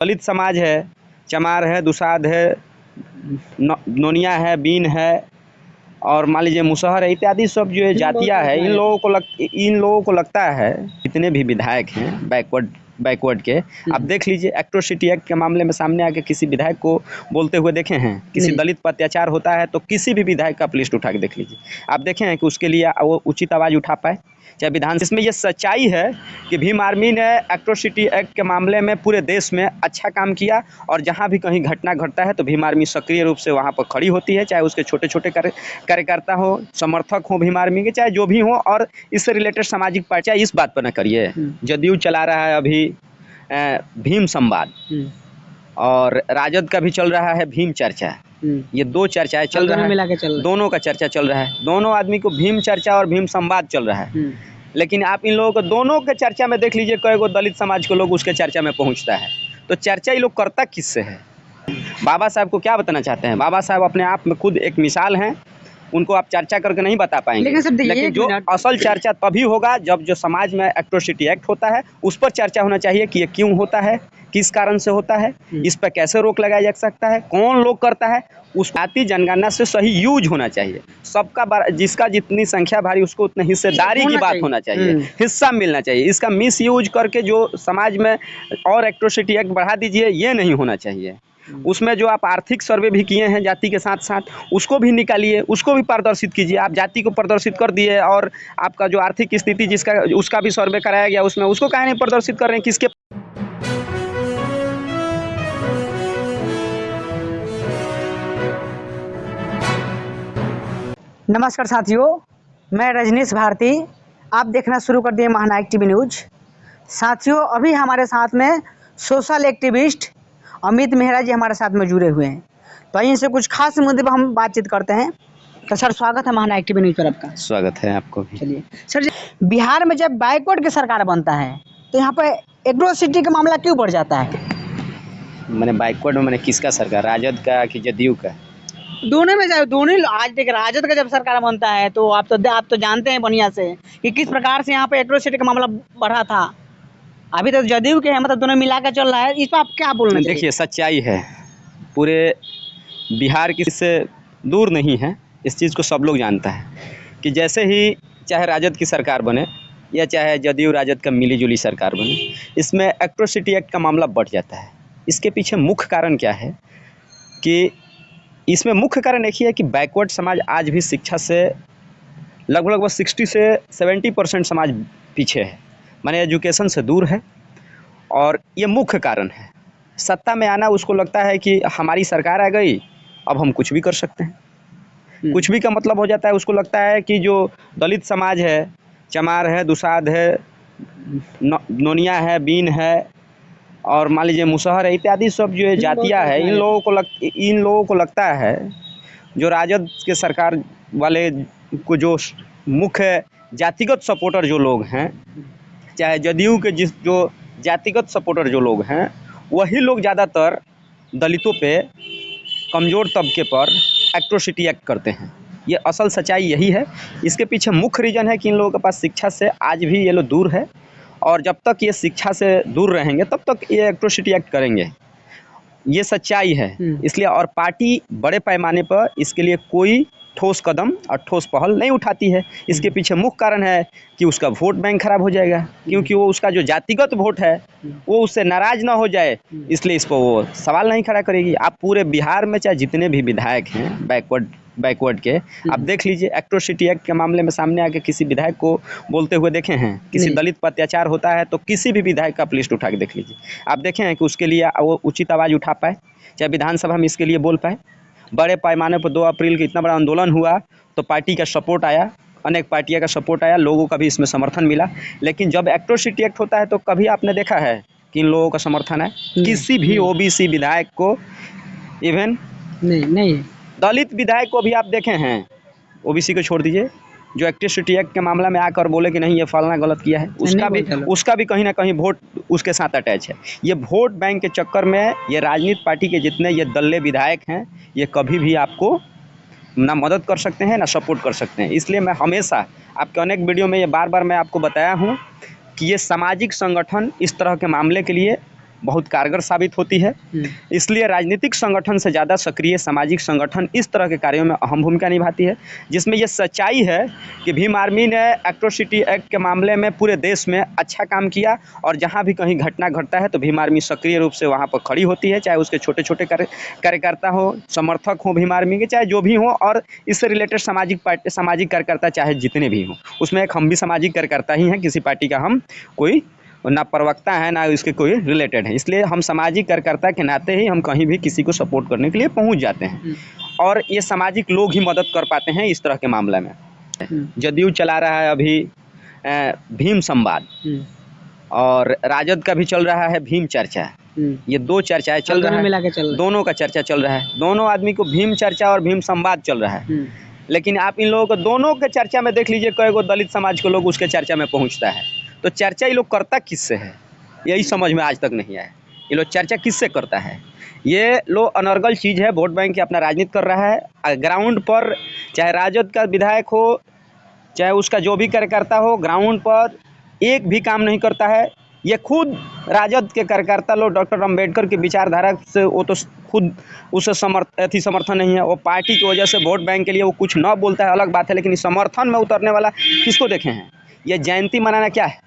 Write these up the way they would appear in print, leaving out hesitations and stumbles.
दलित समाज है, चमार है, दुसाध है, नोनिया है, बीन है और मान लीजिए मुसहर है, इत्यादि सब जो जातियाँ है, इन लोगों को लगता है जितने भी विधायक हैं बैकवर्ड के, आप देख लीजिए एट्रोसिटी एक्ट के मामले में सामने आके किसी विधायक को बोलते हुए देखे हैं? किसी दलित पर अत्याचार होता है तो किसी भी विधायक का आप लिस्ट उठा के देख लीजिए, आप देखे हैं कि उसके लिए वो उचित आवाज़ उठा पाए चाहे विधान। इसमें ये सच्चाई है कि भीम आर्मी ने एट्रोसिटी एक्ट के मामले में पूरे देश में अच्छा काम किया और जहाँ भी कहीं घटना घटता है तो भीम आर्मी सक्रिय रूप से वहाँ पर खड़ी होती है, चाहे उसके छोटे छोटे कार्यकर्ता हो, समर्थक हो भीम आर्मी के, चाहे जो भी हो। और इससे रिलेटेड सामाजिक पार्टियाँ इस बात पर न करिए, जदयू चला रहा है अभी भीम संवाद और राजद का भी चल रहा है भीम चर्चा, ये दो चर्चाएं चल रहा है, दोनों का चर्चा चल रहा है, दोनों आदमी को भीम चर्चा और भीम संवाद चल रहा है। लेकिन आप इन लोगों को दोनों के चर्चा में देख लीजिए कई गो दलित समाज के लोग उसके चर्चा में पहुंचता है, तो चर्चा ये लोग करता किससे है? बाबा साहब को क्या बताना चाहते हैं? बाबा साहब अपने आप में खुद एक मिसाल हैं, उनको आप चर्चा करके नहीं बता पाएंगे। लेकिन जो असल चर्चा तभी होगा जब जो समाज में एट्रोसिटी एक्ट होता है उस पर चर्चा होना चाहिए कि ये क्यों होता है, किस कारण से होता है, इस पर कैसे रोक लगाया जा सकता है, कौन लोग करता है। उस जाति जनगणना से सही यूज होना चाहिए, सबका जिसका जितनी संख्या भारी उसको उतनी हिस्सेदारी की बात होना चाहिए, हिस्सा मिलना चाहिए। इसका मिस यूज करके जो समाज में और एट्रोसिटी एक्ट बढ़ा दीजिए, ये नहीं होना चाहिए। उसमें जो आप आर्थिक सर्वे भी किए हैं जाति के साथ साथ उसको भी निकालिए, उसको भी प्रदर्शित कीजिए। आप जाति को प्रदर्शित कर दिए और आपका जो आर्थिक स्थिति जिसका उसका भी सर्वे कराया गया उसमें उसको काहे नहीं प्रदर्शित कर रहे हैं? किसके नमस्कार साथियों, मैं रजनीश भारती, आप देखना शुरू कर दिए महानायक टीवी न्यूज। साथियों, अभी हमारे साथ में सोशल एक्टिविस्ट अमित मेहरा जी हमारे साथ में जुड़े हुए हैं, तो इनसे कुछ खास मुद्दे पर हम बातचीत करते हैं। तो सर, स्वागत है महानायक टीवी न्यूज पर आपका। स्वागत है आपको भी। चलिए सर, बिहार में जब बैकवर्ड की सरकार बनता है तो यहाँ पर एट्रोसिटी का मामला क्यों बढ़ जाता है? मैंने बैकवर्ड में मैंने किसका सरकार, राजद का कि जदयू का? दोनों में जाए, दोनों। आज देख, राजद का जब सरकार बनता है तो आप तो जानते हैं बढ़िया से कि किस प्रकार से यहाँ पे एट्रोसिटी का मामला बढ़ा था। अभी तो जदयू के हैं, मतलब दोनों मिला कर चल रहा है। इस पर आप क्या बोलना चाहिए? देखिए, सच्चाई है, पूरे बिहार किसी से दूर नहीं है, इस चीज़ को सब लोग जानता है कि जैसे ही चाहे राजद की सरकार बने या चाहे जदयू राजद का मिली जुली सरकार बने, इसमें एट्रोसिटी एक्ट का मामला बढ़ जाता है। इसके पीछे मुख्य कारण क्या है कि इसमें मुख्य कारण एक ही है कि बैकवर्ड समाज आज भी शिक्षा से लगभग 60 से 70% समाज पीछे है, माने एजुकेशन से दूर है। और ये मुख्य कारण है। सत्ता में आना उसको लगता है कि हमारी सरकार आ गई, अब हम कुछ भी कर सकते हैं। कुछ भी का मतलब हो जाता है, उसको लगता है कि जो दलित समाज है, चमार है, दुसाध है, नोनिया है, बीन है और मान लीजिए मुसहर है, इत्यादि सब जो जातियाँ है, इन लोगों को लगता है जो राजद के सरकार वाले को जो मुख्य जातिगत सपोर्टर जो लोग हैं, चाहे जदयू के जो जातिगत सपोर्टर जो लोग हैं, वही लोग ज़्यादातर दलितों पे, कमज़ोर तबके पर एट्रोसिटी एक्ट करते हैं। ये असल सच्चाई यही है। इसके पीछे मुख्य रीज़न है कि इन लोगों के पास शिक्षा से आज भी ये लोग दूर है और जब तक ये शिक्षा से दूर रहेंगे तब तक ये एट्रोसिटी एक्ट करेंगे। ये सच्चाई है। इसलिए और पार्टी बड़े पैमाने पर इसके लिए कोई ठोस कदम और ठोस पहल नहीं उठाती है। इसके पीछे मुख्य कारण है कि उसका वोट बैंक खराब हो जाएगा, क्योंकि वो उसका जो जातिगत वोट है वो उससे नाराज ना हो जाए, इसलिए इस पर वो सवाल नहीं खड़ा करेगी। आप पूरे बिहार में चाहे जितने भी विधायक हैं बैकवर्ड के, आप देख लीजिए एट्रोसिटी एक्ट के मामले में सामने आके किसी विधायक को बोलते हुए देखे हैं? किसी दलित पर अत्याचार होता है तो किसी भी विधायक का आप लिस्ट उठा के देख लीजिए, आप देखें हैं कि उसके लिए वो उचित आवाज़ उठा पाए, चाहे विधानसभा में इसके लिए बोल पाए। बड़े पैमाने पर 2 अप्रैल को इतना बड़ा आंदोलन हुआ तो पार्टी का सपोर्ट आया, अनेक पार्टियों का सपोर्ट आया, लोगों का भी इसमें समर्थन मिला। लेकिन जब एट्रोसिटी एक्ट होता है तो कभी आपने देखा है कि इन लोगों का समर्थन है? किसी भी ओबीसी विधायक को, इवन नहीं दलित विधायक को भी आप देखे हैं, ओबीसी को छोड़ दीजिए, जो एट्रोसिटी एक्ट के मामला में आकर बोले कि नहीं ये फलाना गलत किया है, उसका भी कहीं ना कहीं वोट उसके साथ अटैच है। ये वोट बैंक के चक्कर में ये राजनीतिक पार्टी के जितने ये दल्ले विधायक हैं, ये कभी भी आपको ना मदद कर सकते हैं ना सपोर्ट कर सकते हैं। इसलिए मैं हमेशा आपके अनेक वीडियो में ये बार बार मैं आपको बताया हूँ कि ये सामाजिक संगठन इस तरह के मामले के लिए बहुत कारगर साबित होती है। इसलिए राजनीतिक संगठन से ज़्यादा सक्रिय सामाजिक संगठन इस तरह के कार्यों में अहम भूमिका निभाती है, जिसमें ये सच्चाई है कि भीम आर्मी ने एट्रोसिटी एक्ट के मामले में पूरे देश में अच्छा काम किया और जहाँ भी कहीं घटना घटता है तो भीम आर्मी सक्रिय रूप से वहाँ पर खड़ी होती है, चाहे उसके छोटे छोटे कार्यकर्ता हो, समर्थक हो भीम आर्मी के, चाहे जो भी हो, और इससे रिलेटेड सामाजिक कार्यकर्ता चाहे जितने भी हों, उसमें एक हम भी सामाजिक कार्यकर्ता ही हैं, किसी पार्टी का हम कोई ना प्रवक्ता है ना इसके कोई रिलेटेड है। इसलिए हम सामाजिक कार्यकर्ता के नाते ही हम कहीं भी किसी को सपोर्ट करने के लिए पहुंच जाते हैं और ये सामाजिक लोग ही मदद कर पाते हैं इस तरह के मामले में। जदयू चला रहा है अभी भीम संवाद और राजद का भी चल रहा है भीम चर्चा। ये दो चर्चाएं चल रहा है, दोनों का चर्चा चल रहा है, दोनों आदमी को भीम चर्चा और भीम संवाद चल रहा है। लेकिन आप इन लोगों को दोनों के चर्चा में देख लीजिए, कई गो दलित समाज के लोग उसके चर्चा में पहुंचता है, तो चर्चा ये लोग करता किससे है यही समझ में आज तक नहीं आया। ये लोग चर्चा किससे करता है? ये लो अनर्गल चीज़ है, वोट बैंक की अपना राजनीति कर रहा है। ग्राउंड पर चाहे राजद का विधायक हो, चाहे उसका जो भी कार्यकर्ता हो, ग्राउंड पर एक भी काम नहीं करता है। ये खुद राजद के कार्यकर्ता लोग डॉक्टर अंबेडकर की विचारधारा से वो तो खुद उसे समर्थन नहीं है, वो पार्टी की वजह से वोट बैंक के लिए वो कुछ न बोलता है, अलग बात है, लेकिन इस समर्थन में उतरने वाला किसको देखे हैं? ये जयंती मनाना क्या है?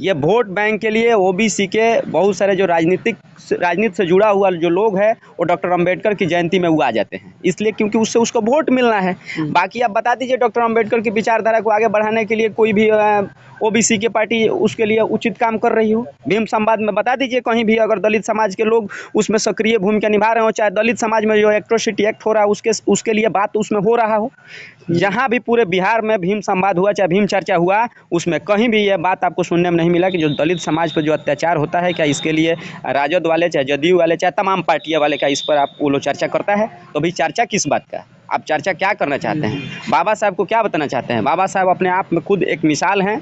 ये वोट बैंक के लिए ओबीसी के बहुत सारे जो राजनीति से जुड़ा हुआ जो लोग हैं वो डॉक्टर अंबेडकर की जयंती में वो आ जाते हैं, इसलिए क्योंकि उससे उसको वोट मिलना है। बाकी आप बता दीजिए डॉक्टर अंबेडकर की विचारधारा को आगे बढ़ाने के लिए कोई भी ओबीसी की पार्टी उसके लिए उचित काम कर रही हो। भीम संवाद में बता दीजिए कहीं भी अगर दलित समाज के लोग उसमें सक्रिय भूमिका निभा रहे हो, चाहे दलित समाज में जो एट्रोसिटी एक्ट हो रहा है उसके लिए बात उसमें हो रहा हो। जहाँ भी पूरे बिहार में भीम संवाद हुआ चाहे भीम चर्चा हुआ, उसमें कहीं भी ये बात आपको सुनने में नहीं मिला कि जो दलित समाज पर जो अत्याचार होता है, क्या इसके लिए राजद वाले चाहे जदयू वाले चाहे तमाम पार्टियां वाले, क्या इस पर आप वो लोग चर्चा करता है? तो भाई चर्चा किस बात का? आप चर्चा क्या करना चाहते हैं? बाबा साहब को क्या बताना चाहते हैं? बाबा साहब अपने आप में खुद एक मिसाल हैं,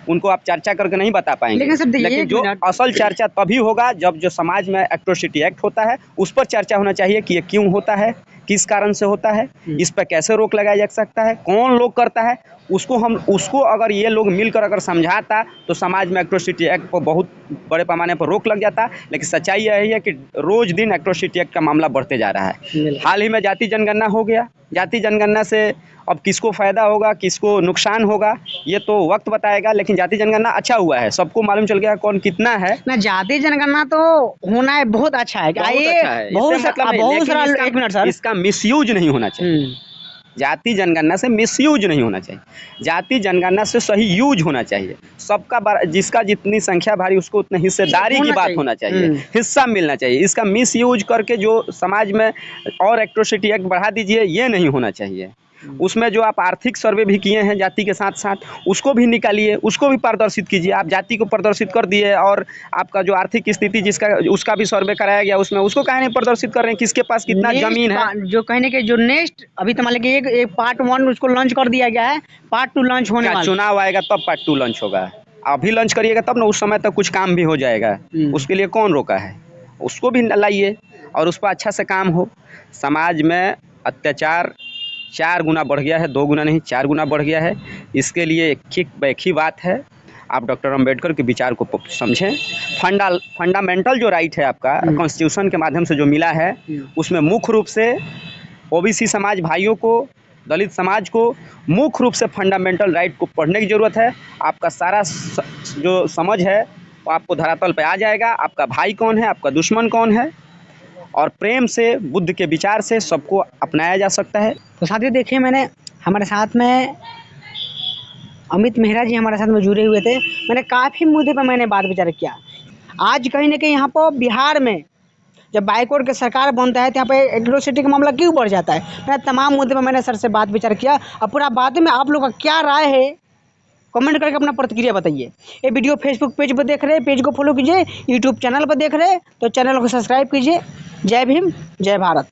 उनको आप चर्चा करके नहीं बता पाएंगे। लेकिन जो असल चर्चा तभी होगा जब जो समाज में एट्रोसिटी एक्ट होता है उस पर चर्चा होना चाहिए कि ये क्यों होता है, किस कारण से होता है, इस पर कैसे रोक लगाया जा सकता है, कौन लोग करता है, उसको अगर ये लोग मिलकर अगर समझाता तो समाज में एट्रोसिटी एक्ट पर बहुत बड़े पैमाने पर रोक लग जाता। लेकिन सच्चाई यही है कि रोज दिन एट्रोसिटी एक्ट का मामला बढ़ते जा रहा है। हाल ही में जाति जनगणना हो गया, जाति जनगणना से अब किसको फ़ायदा होगा किसको नुकसान होगा ये तो वक्त बताएगा, लेकिन जाति जनगणना अच्छा हुआ है, सबको मालूम चल गया कौन कितना है ना। जाति जनगणना तो होना है बहुत अच्छा है, एक मिनट सर, इसका मिसयूज नहीं होना चाहिए। जाति जनगणना से मिसयूज नहीं होना चाहिए, जाति जनगणना से सही यूज होना चाहिए। सबका जिसका जितनी संख्या भारी उसको उतनी हिस्सेदारी की बात होना चाहिए, हिस्सा मिलना चाहिए। इसका मिसयूज करके जो समाज में और एट्रोसिटी एक्ट बढ़ा दीजिए, ये नहीं होना चाहिए। उसमें जो आप आर्थिक सर्वे भी किए हैं जाति के साथ साथ उसको भी निकालिए, उसको भी प्रदर्शित कीजिए। आप जाति को प्रदर्शित कर दिए और आपका जो आर्थिक स्थिति जिसका उसका भी सर्वे कराया गया उसमें उसको काहे नहीं प्रदर्शित कर रहे हैं, किसके पास कितना जमीन है। जो कहने के जो नेक्स्ट अभी तो मान लीजिए एक पार्ट 1 उसको लॉन्च कर दिया गया है, पार्ट 2 लॉन्च होने वाला, चुनाव आएगा तब पार्ट 2 लॉन्च होगा। अभी लॉन्च करिएगा तब ना, उस समय तक कुछ काम भी हो जाएगा, उसके लिए कौन रोका है? उसको भी लाइए और उस पर अच्छा से काम हो। समाज में अत्याचार 4 गुना बढ़ गया है, 2 गुना नहीं 4 गुना बढ़ गया है। इसके लिए एक ही बात है, आप डॉक्टर अंबेडकर के विचार को समझें। फंडामेंटल जो राइट है आपका कॉन्स्टिट्यूशन के माध्यम से जो मिला है, उसमें मुख्य रूप से ओबीसी समाज भाइयों को, दलित समाज को मुख्य रूप से फंडामेंटल राइट को पढ़ने की ज़रूरत है। आपका सारा जो समझ है वो आपको धरातल पर आ जाएगा। आपका भाई कौन है, आपका दुश्मन कौन है, और प्रेम से, बुद्ध के विचार से सबको अपनाया जा सकता है। तो साथियों देखिए, मैंने हमारे साथ में अमित मेहरा जी हमारे साथ में जुड़े हुए थे। मैंने काफ़ी मुद्दे पर मैंने बात विचार किया। आज कहीं ना कहीं यहाँ पर बिहार में जब बाइकआउट की सरकार बनता है तो यहाँ पे एट्रोसिटी का मामला क्यों बढ़ जाता है। मैं तमाम मुद्दे पर मैंने सर से बात विचार किया। अब पूरा बात में आप लोग का क्या राय है कमेंट करके अपना प्रतिक्रिया बताइए। ये वीडियो फेसबुक पेज पर देख रहे हैं, पेज को फॉलो कीजिए। यूट्यूब चैनल पर देख रहे हैं तो चैनल को सब्सक्राइब कीजिए। जय भीम, जय भारत।